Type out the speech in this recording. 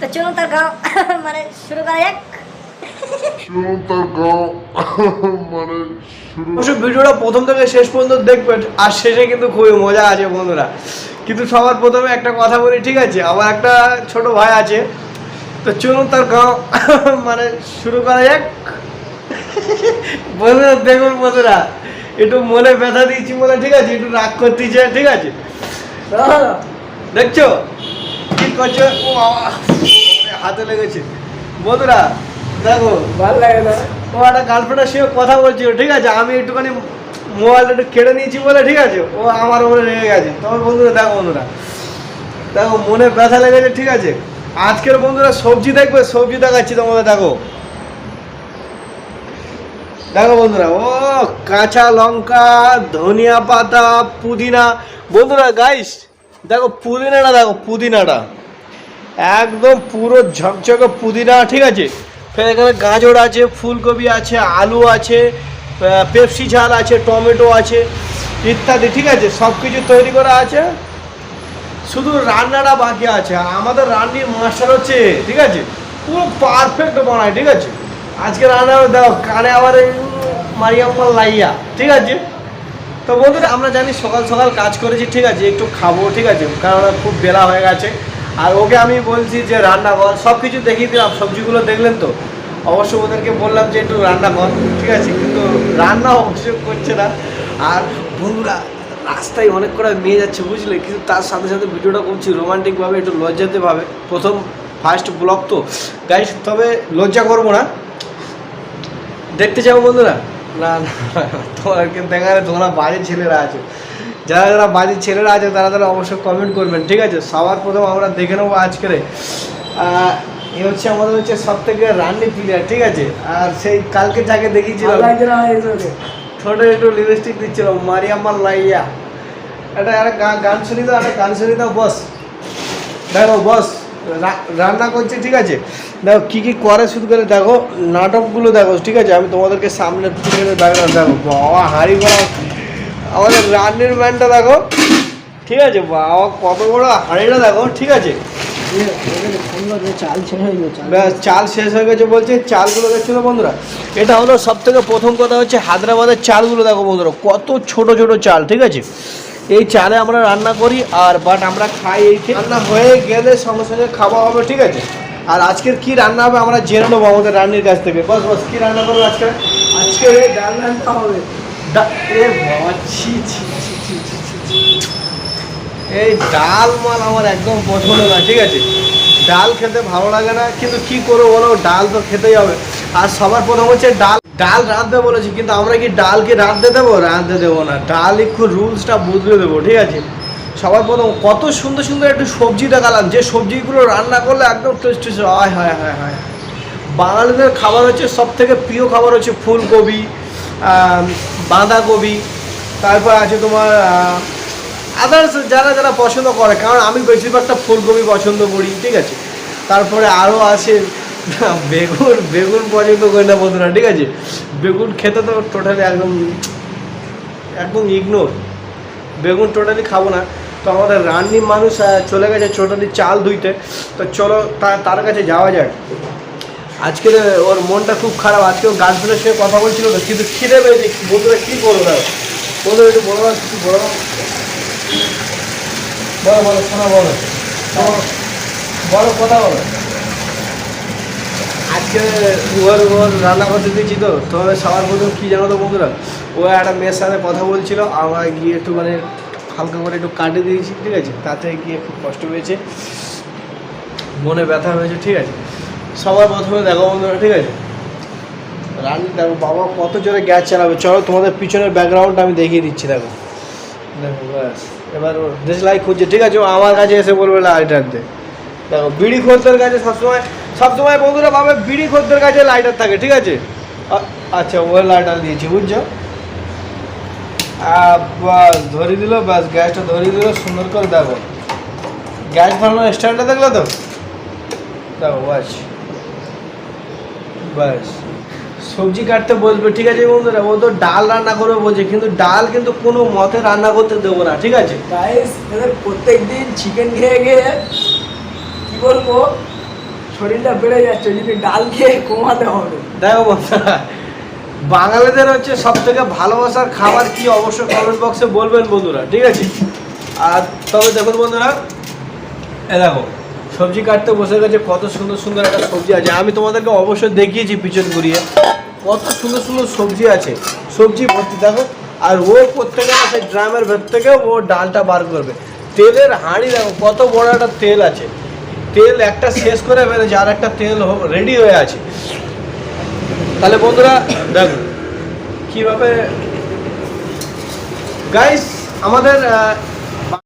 তো চলুন তার গাও মানে শুরু করা যাক। অবশ্যই ভিডিওটা প্রথম থেকে শেষ পর্যন্ত দেখবেন, আর শেষে কিন্তু খুবই মজা আছে বন্ধুরা। কিন্তু সবার প্রথমে একটা কথা বলি, ঠিক আছে? আমার একটা ছোট ভাই আছে, তো চলুন তার গাও মানে শুরু করা যাক। বন্ধুরা দেখুন বন্ধুরা, একটু মনে ব্যথা দিয়েছি বলে, ঠিক আছে, একটু রাগ করতেছে, ঠিক আছে? দেখছো কি করছো? ও বাবা, হাতে লেগেছে। বন্ধুরা দেখো, ভালো লাগে না। ও একটা গার্লফ্রেন্ডের সঙ্গে কথা বলছিল, ঠিক আছে? আমি একটুখানি মোবাইলটা একটু কেড়ে নিয়েছি বলে, ঠিক আছে, ও আমার উপরে রেগে গেছে। তবে বন্ধুরা দেখো, দেখো মনে ব্যথা লেগেছে, ঠিক আছে? আজকের বন্ধুরা সবজি দেখবে, সবজি দেখাচ্ছি তোমাদের। দেখো দেখো বন্ধুরা, ও কাঁচা লঙ্কা, ধনিয়া পাতা, পুদিনা। বন্ধুরা গাইস দেখো পুদিনাটা, দেখো পুদিনাটা একদম পুরো ঝকঝকে পুদিনা, ঠিক আছে? ফের এখানে গাজর আছে, ফুলকপি আছে, আলু আছে, পেপসি ঝাল আছে, টমেটো আছে ইত্যাদি, ঠিক আছে? সব কিছু তৈরি করা আছে, শুধু রান্নাটা বাকি আছে। আর আমাদের রান্নির মাস্টার হচ্ছে, ঠিক আছে, পুরো পারফেক্ট বানায়, ঠিক আছে? আজকে রান্না দেখো, কানে আবার মারিয়াম্মা লাইয়া, ঠিক আছে? তো বন্ধুরা আমরা জানি সকাল সকাল কাজ করেছি, ঠিক আছে, একটু খাবো, ঠিক আছে, কারণ খুব বেলা হয়ে গেছে। আর ওকে আমি বলছি যে রান্না কর, সব কিছু দেখিয়ে দিলাম, সবজিগুলো দেখলেন তো? অবশ্য ওদেরকে বললাম যে একটু রান্না কর, ঠিক আছে, কিন্তু রান্না অবশ্য করছে না। আর বন্ধুরা রাস্তায় অনেক কটা মেয়ে যাচ্ছে, বুঝলে, কিন্তু তার সাথে সাথে ভিডিওটা করছি রোমান্টিকভাবে, একটু লজ্জাতেভাবে। প্রথম ফার্স্ট ব্লগ তো গাইস, তবে লজ্জা করবো না। দেখতে যাবো বন্ধুরা? না না, তোমাকে দেখালে তোমরা বাড়ির ছেলেরা আছো, যারা যারা বাড়ির ছেলেরা আছে তারা তারা অবশ্যই কমেন্ট করবেন, ঠিক আছে? সবার প্রথম আমরা দেখে নেবো আজকের এ হচ্ছে আমাদের হচ্ছে সব থেকে রান্নি প্লেয়ার, ঠিক আছে? আর সেই কালকে যাকে দেখিয়েছিলাম ঠোঁটে একটু লিপস্টিক দিচ্ছিল, মারিয়াম্মা লাইয়া। এটা একটা গান শুনি দাও, একটা গান শুনি দাও বস। দেখো বস রান্না করছে, ঠিক আছে? দেখো কী কী করে, শুধু করে দেখো নাটকগুলো দেখো, ঠিক আছে? আমি তোমাদেরকে সামনে থেকে দেখো, দেখো বাবা হাঁড়ি করা আমাদের রান্নির ম্যানটা দেখো, ঠিক আছে? বাবা কত বড় হাঁড়িটা দেখো, ঠিক আছে? চাল শেষ হয়ে গেছে বলছে, চালগুলো দেখছিল বন্ধুরা। এটা হলো সব থেকে প্রথম কথা হচ্ছে হায়দ্রাবাদের চালগুলো দেখো বন্ধুরা, কত ছোট ছোট চাল, ঠিক আছে? এই চালে আমরা রান্না করি, আর বাট আমরা খাই এই রান্না হয়ে গেলে সঙ্গে সঙ্গে খাওয়া হবে, ঠিক আছে? আর আজকের কি রান্না হবে আমরা জেনে নেবো আমাদের রান্নির কাছ থেকে। বস বস কী রান্না করবো আজকে? আজকে ডাল রান্না হবে। এই ডাল মাল আমার একদম পছন্দ না, ঠিক আছে? ডাল খেতে ভালো লাগে না, কিন্তু কি করবো বলো, ডাল তো খেতেই হবে। আর সবার প্রথম হচ্ছে ডাল রাঁধতে বলেছি, কিন্তু আমরা কি ডালকে রাঁধতে দেবো? রাঁধতে দেবো না, ডাল একটু রুলসটা বদলে দেবো, ঠিক আছে? সবার প্রথম কত সুন্দর সুন্দর একটু সবজি দেখালাম, যে সবজিগুলো রান্না করলে একদম টেস্টি হয় হয় হয় হয়। বাঙালিদের খাবার হচ্ছে সব থেকে প্রিয় খাবার হচ্ছে ফুলকপি, বাঁধাকপি, তারপর আছে তোমার আদার্স যারা যারা পছন্দ করে, কারণ আমি বেশিরভাগটা ফুলকপি পছন্দ করি, ঠিক আছে? তারপরে আরও আছে বেগুন, বেগুন পছন্দ করি না বন্ধুরা, ঠিক আছে? বেগুন খেতে তো টোটালি একদম একদম ইগনোর, বেগুন টোটালি খাবো না। তো আমাদের রান্নির মানুষ চলে গেছে টোটালি চাল ধুইতে, তো চলো তার কাছে যাওয়া যায়। আজকে ওর মনটা খুব খারাপ, আজকে ওর গার্লফ্রেন্ডের সঙ্গে কথা বলছিল তো, কিন্তু খিদে পেয়েছে বন্ধুরা, কী করবো দাও বন্ধুরা, একটু বলো কিছু বলো, বলো বলো শোনা, বলো বলো কথা বলো। আজকে ওর রান্না করতে দিয়েছি তো, তোমাদের সবার প্রথম কী জানো তো বন্ধুরা, ও একটা মেয়ের সাথে কথা বলছিল, আমরা গিয়ে একটু মানে হালকা করে একটু কাটে দিয়েছি, ঠিক আছে? তাতে গিয়ে খুব কষ্ট পেয়েছে, মনে ব্যথা হয়েছে, ঠিক আছে? সবার প্রথমে দেখো বন্ধুরা, ঠিক আছে, রান্না দেখো বাবা কত জোরে গ্যাস চালাবে। চলো তোমাদের পিছনের ব্যাকগ্রাউন্ডটা আমি দেখিয়ে দিচ্ছি, দেখো দেখো ব্যাস। এবার ও দেশলাই খুঁজছে, ঠিক আছে? ও আমার কাছে এসে বলবে লাইটার দে। দেখো বিড়ি খদ্দের কাছে সবসময় বন্ধুরা ভাবে বিড়ি খদ্দের কাছে লাইটার থাকে, ঠিক আছে? আচ্ছা ওই লাইটার দিয়েছি, বুঝছো? বাস ধরিয়ে দিল, ব্যাস গ্যাসটা ধরিয়ে দিল সুন্দর করে। দেখো গ্যাস ধরানোর স্ট্যান্ডটা দেখলো তো, দেখো বাস ব্যাস। সবজি কাটতে বসবে, ঠিক আছে বন্ধুরা? ও তো ডাল রান্না করবে বলছে, কিন্তু ডাল কিন্তু কোনো মতে রান্না করতে দেবো না, ঠিক আছে? গাইস এদের প্রত্যেক দিন চিকেন খেয়ে গিয়ে কি বলবো, শরীরটা বেড়ে যাচ্ছে যদি ডাল খেয়ে কমাতে হবে। দেখো বন্ধুরা, বাঙালিদের হচ্ছে সব থেকে ভালোবাসার খাবার কি অবশ্যই কমেন্ট বক্সে বলবেন বন্ধুরা, ঠিক আছে? আর তবে দেখুন বন্ধুরা, এ দেখো সবজি কাটতে বসে গেছে, কত সুন্দর সুন্দর একটা সবজি আছে। আমি তোমাদেরকে অবশ্যই দেখিয়েছি পিছন ঘুরিয়ে, কত সুন্দর সুন্দর সবজি আছে, সবজি ভর্তি দেখো। আর ও করতে গেলে সেই ড্রামের ভেতর থেকে ও ডালটা বার করবে। তেলের হাঁড়ি দেখো কত বড় একটা তেল আছে, তেল একটা শেষ করে ফেলেছে, আর একটা তেল রেডি হয়ে আছে। তাহলে বন্ধুরা দেখো কীভাবে গাইস আমাদের